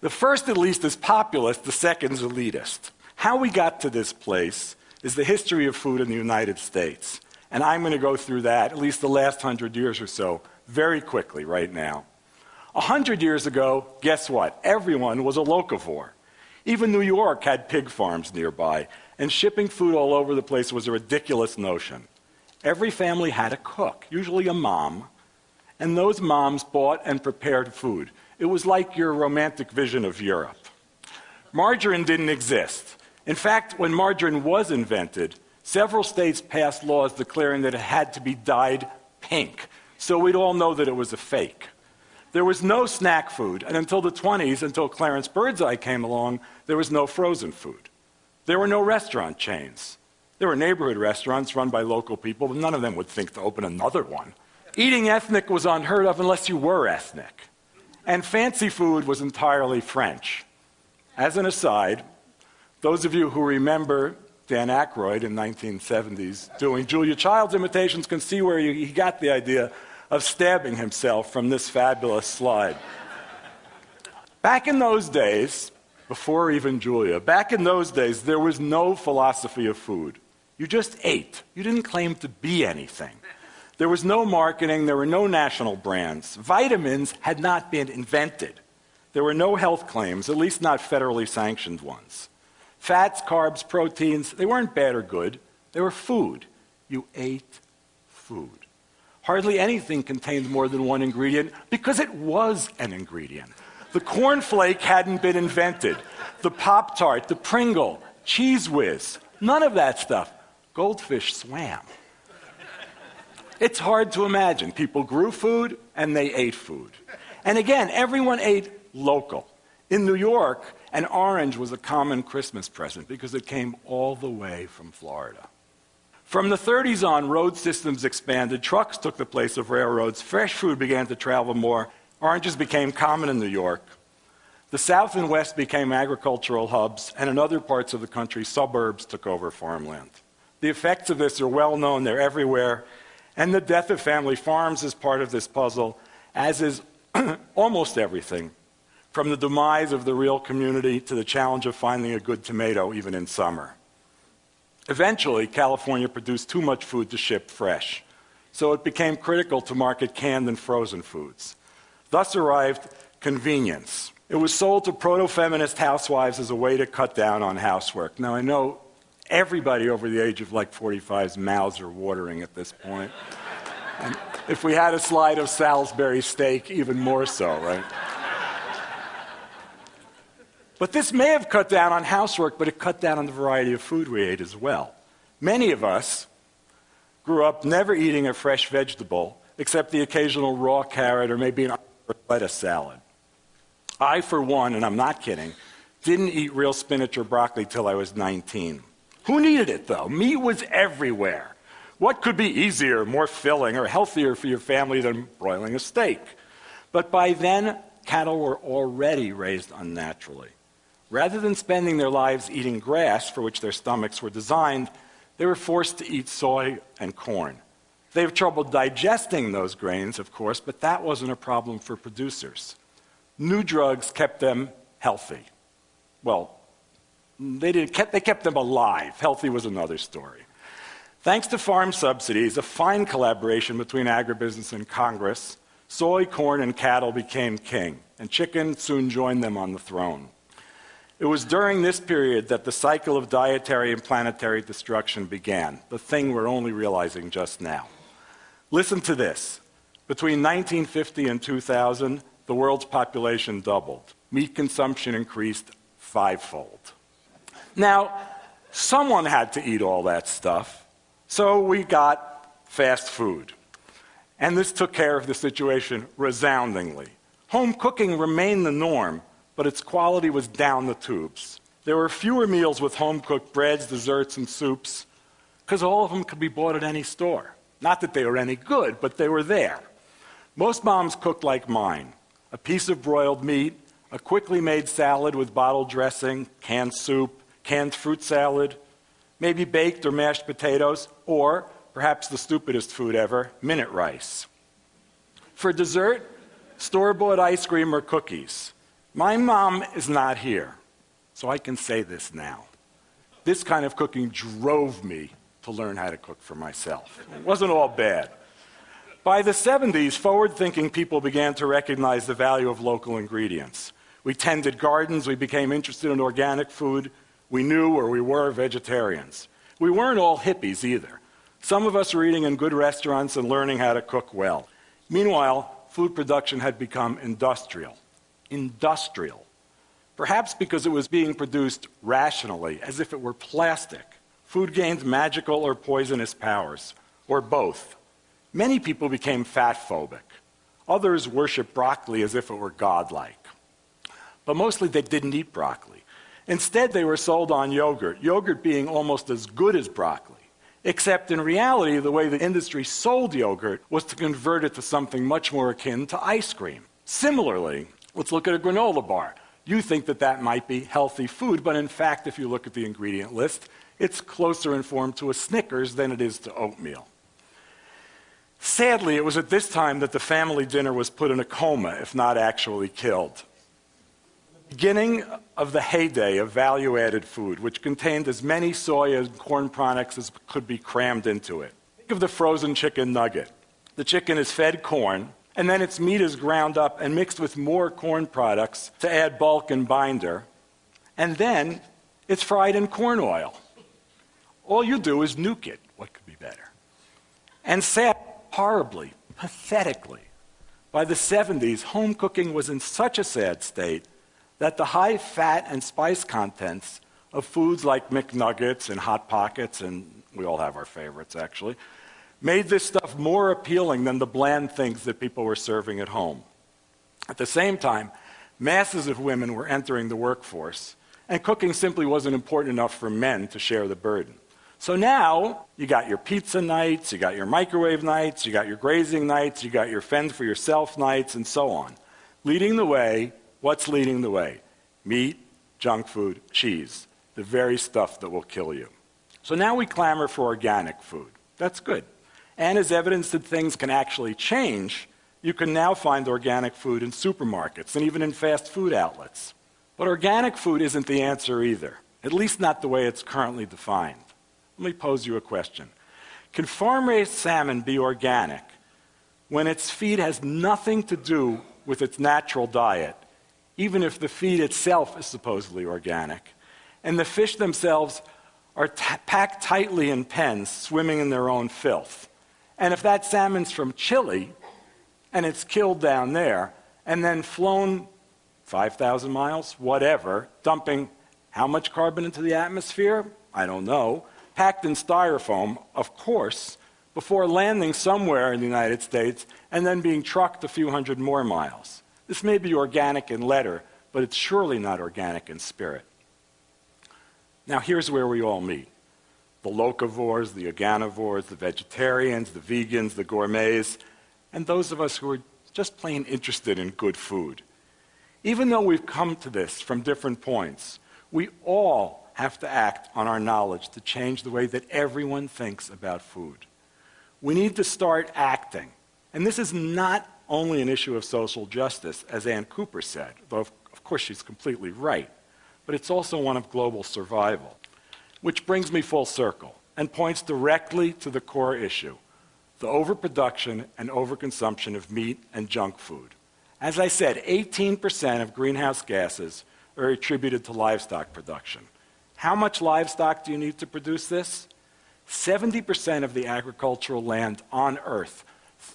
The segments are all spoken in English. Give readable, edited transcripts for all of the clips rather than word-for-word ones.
The first, at least, is populist, the second's elitist. How we got to this place is the history of food in the United States. And I'm going to go through that, at least the last 100 years or so, very quickly right now. 100 years ago, guess what? Everyone was a locavore. Even New York had pig farms nearby, and shipping food all over the place was a ridiculous notion. Every family had a cook, usually a mom, and those moms bought and prepared food. It was like your romantic vision of Europe. Margarine didn't exist. In fact, when margarine was invented, several states passed laws declaring that it had to be dyed pink, so we'd all know that it was a fake. There was no snack food, and until the 20s, until Clarence Birdseye came along, there was no frozen food. There were no restaurant chains. There were neighborhood restaurants run by local people, but none of them would think to open another one. Eating ethnic was unheard of unless you were ethnic. And fancy food was entirely French. As an aside, those of you who remember Dan Aykroyd in 1970s doing Julia Child's imitations can see where he got the idea of stabbing himself from this fabulous slide. Back in those days, before even Julia, back in those days, there was no philosophy of food. You just ate. You didn't claim to be anything. There was no marketing. There were no national brands. Vitamins had not been invented. There were no health claims, at least not federally sanctioned ones. Fats, carbs, proteins, they weren't bad or good. They were food. You ate food. Hardly anything contained more than one ingredient because it was an ingredient. The cornflake hadn't been invented. The Pop-Tart, the Pringle, Cheese Whiz, none of that stuff. Goldfish swam. It's hard to imagine. People grew food and they ate food. And again, everyone ate local. In New York, an orange was a common Christmas present because it came all the way from Florida. From the 30s on, road systems expanded, trucks took the place of railroads, fresh food began to travel more, oranges became common in New York. The South and West became agricultural hubs, and in other parts of the country, suburbs took over farmland. The effects of this are well known, they're everywhere, and the death of family farms is part of this puzzle, as is almost everything, from the demise of the real community to the challenge of finding a good tomato even in summer. Eventually, California produced too much food to ship fresh, so it became critical to market canned and frozen foods. Thus arrived convenience. It was sold to proto-feminist housewives as a way to cut down on housework. Now, I know everybody over the age of like 45's mouths are watering at this point. And if we had a slide of Salisbury steak, even more so, right? But this may have cut down on housework, but it cut down on the variety of food we ate as well. Many of us grew up never eating a fresh vegetable, except the occasional raw carrot or maybe an lettuce salad. I, for one, and I'm not kidding, didn't eat real spinach or broccoli till I was 19. Who needed it, though? Meat was everywhere. What could be easier, more filling, or healthier for your family than broiling a steak? But by then, cattle were already raised unnaturally. Rather than spending their lives eating grass, for which their stomachs were designed, they were forced to eat soy and corn. They have trouble digesting those grains, of course, but that wasn't a problem for producers. New drugs kept them healthy. Well, they kept them alive. Healthy was another story. Thanks to farm subsidies, a fine collaboration between agribusiness and Congress, soy, corn, and cattle became king, and chicken soon joined them on the throne. It was during this period that the cycle of dietary and planetary destruction began, the thing we're only realizing just now. Listen to this. Between 1950 and 2000, the world's population doubled. Meat consumption increased fivefold. Now, someone had to eat all that stuff, so we got fast food. And this took care of the situation resoundingly. Home cooking remained the norm, but its quality was down the tubes. There were fewer meals with home-cooked breads, desserts, and soups, because all of them could be bought at any store. Not that they were any good, but they were there. Most moms cooked like mine. A piece of broiled meat, a quickly made salad with bottled dressing, canned soup, canned fruit salad, maybe baked or mashed potatoes, or, perhaps the stupidest food ever, minute rice. For dessert, store-bought ice cream or cookies. My mom is not here, so I can say this now. This kind of cooking drove me to learn how to cook for myself. It wasn't all bad. By the 70s, forward-thinking people began to recognize the value of local ingredients. We tended gardens, we became interested in organic food, we knew or we were vegetarians. We weren't all hippies either. Some of us were eating in good restaurants and learning how to cook well. Meanwhile, food production had become industrial. Industrial. Perhaps because it was being produced rationally, as if it were plastic. Food gained magical or poisonous powers, or both. Many people became fat-phobic. Others worshiped broccoli as if it were godlike. But mostly they didn't eat broccoli. Instead, they were sold on yogurt, yogurt being almost as good as broccoli. Except in reality, the way the industry sold yogurt was to convert it to something much more akin to ice cream. Similarly, let's look at a granola bar. You think that that might be healthy food, but in fact, if you look at the ingredient list, it's closer in form to a Snickers than it is to oatmeal. Sadly, it was at this time that the family dinner was put in a coma, if not actually killed. Beginning of the heyday of value-added food, which contained as many soy and corn products as could be crammed into it. Think of the frozen chicken nugget. The chicken is fed corn, and then its meat is ground up and mixed with more corn products to add bulk and binder, and then it's fried in corn oil. All you do is nuke it. What could be better? And sad, horribly, pathetically, by the 70s, home cooking was in such a sad state that the high fat and spice contents of foods like McNuggets and Hot Pockets, and we all have our favorites actually, made this stuff more appealing than the bland things that people were serving at home. At the same time, masses of women were entering the workforce, and cooking simply wasn't important enough for men to share the burden. So now, you got your pizza nights, you got your microwave nights, you got your grazing nights, you got your fend for yourself nights, and so on. Leading the way, what's leading the way? Meat, junk food, cheese, the very stuff that will kill you. So now we clamor for organic food. That's good. And as evidence that things can actually change, you can now find organic food in supermarkets and even in fast food outlets. But organic food isn't the answer either, at least not the way it's currently defined. Let me pose you a question. Can farm-raised salmon be organic when its feed has nothing to do with its natural diet, even if the feed itself is supposedly organic, and the fish themselves are packed tightly in pens, swimming in their own filth? And if that salmon's from Chile, and it's killed down there, and then flown 5,000 miles, whatever, dumping how much carbon into the atmosphere? I don't know. Packed in styrofoam, of course, before landing somewhere in the United States and then being trucked a few hundred more miles. This may be organic in letter, but it's surely not organic in spirit. Now here's where we all meet. The locavores, the organivores, the vegetarians, the vegans, the gourmets, and those of us who are just plain interested in good food. Even though we've come to this from different points, we all have to act on our knowledge to change the way that everyone thinks about food. We need to start acting. And this is not only an issue of social justice, as Ann Cooper said, though of course she's completely right, but it's also one of global survival. Which brings me full circle and points directly to the core issue, the overproduction and overconsumption of meat and junk food. As I said, 18% of greenhouse gases are attributed to livestock production. How much livestock do you need to produce this? 70% of the agricultural land on Earth,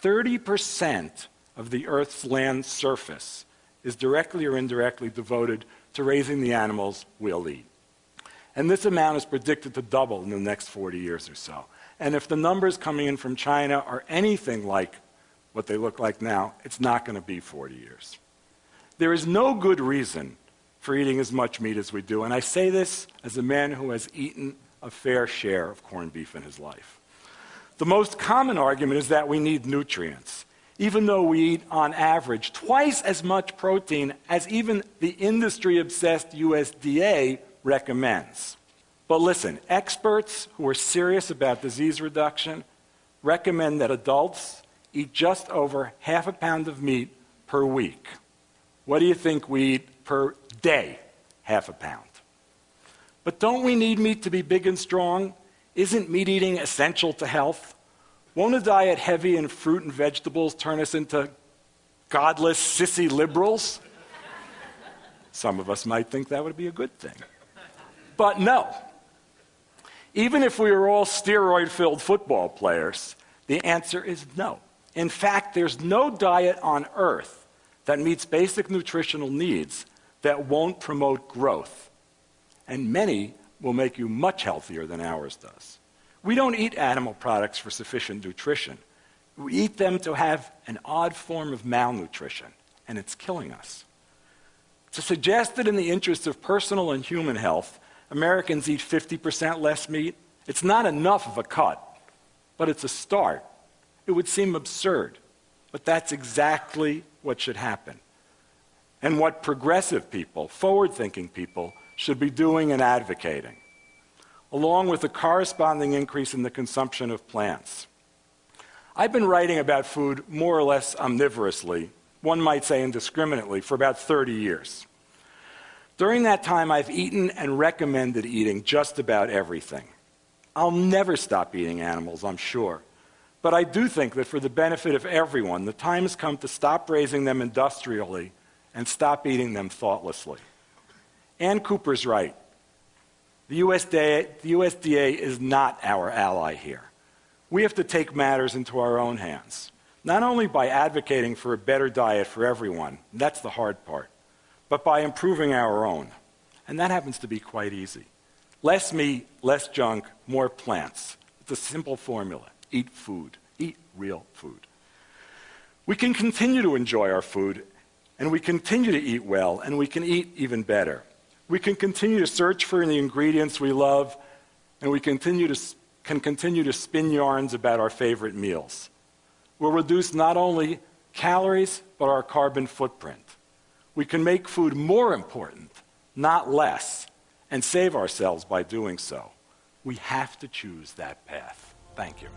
30% of the Earth's land surface is directly or indirectly devoted to raising the animals we'll eat. And this amount is predicted to double in the next 40 years or so. And if the numbers coming in from China are anything like what they look like now, it's not going to be 40 years. There is no good reason for eating as much meat as we do. And I say this as a man who has eaten a fair share of corned beef in his life. The most common argument is that we need nutrients, even though we eat, on average, twice as much protein as even the industry-obsessed USDA recommends. But listen, experts who are serious about disease reduction recommend that adults eat just over half a pound of meat per week. What do you think we eat per day, half a pound. But don't we need meat to be big and strong? Isn't meat eating essential to health? Won't a diet heavy in fruit and vegetables turn us into godless, sissy liberals? Some of us might think that would be a good thing. But no. Even if we were all steroid-filled football players, the answer is no. In fact, there's no diet on earth that meets basic nutritional needs that won't promote growth. And many will make you much healthier than ours does. We don't eat animal products for sufficient nutrition. We eat them to have an odd form of malnutrition, and it's killing us. To suggest that in the interest of personal and human health, Americans eat 50% less meat, it's not enough of a cut, but it's a start. It would seem absurd, but that's exactly what should happen. And what progressive people, forward-thinking people, should be doing and advocating, along with a corresponding increase in the consumption of plants. I've been writing about food more or less omnivorously, one might say indiscriminately, for about 30 years. During that time, I've eaten and recommended eating just about everything. I'll never stop eating animals, I'm sure. But I do think that for the benefit of everyone, the time has come to stop raising them industrially and stop eating them thoughtlessly. Ann Cooper's right. The USDA is not our ally here. We have to take matters into our own hands, not only by advocating for a better diet for everyone, that's the hard part, but by improving our own. And that happens to be quite easy. Less meat, less junk, more plants. It's a simple formula. Eat food. Eat real food. We can continue to enjoy our food, and we continue to eat well, and we can eat even better. We can continue to search for the ingredients we love, and we can continue to spin yarns about our favorite meals. We'll reduce not only calories, but our carbon footprint. We can make food more important, not less, and save ourselves by doing so. We have to choose that path. Thank you.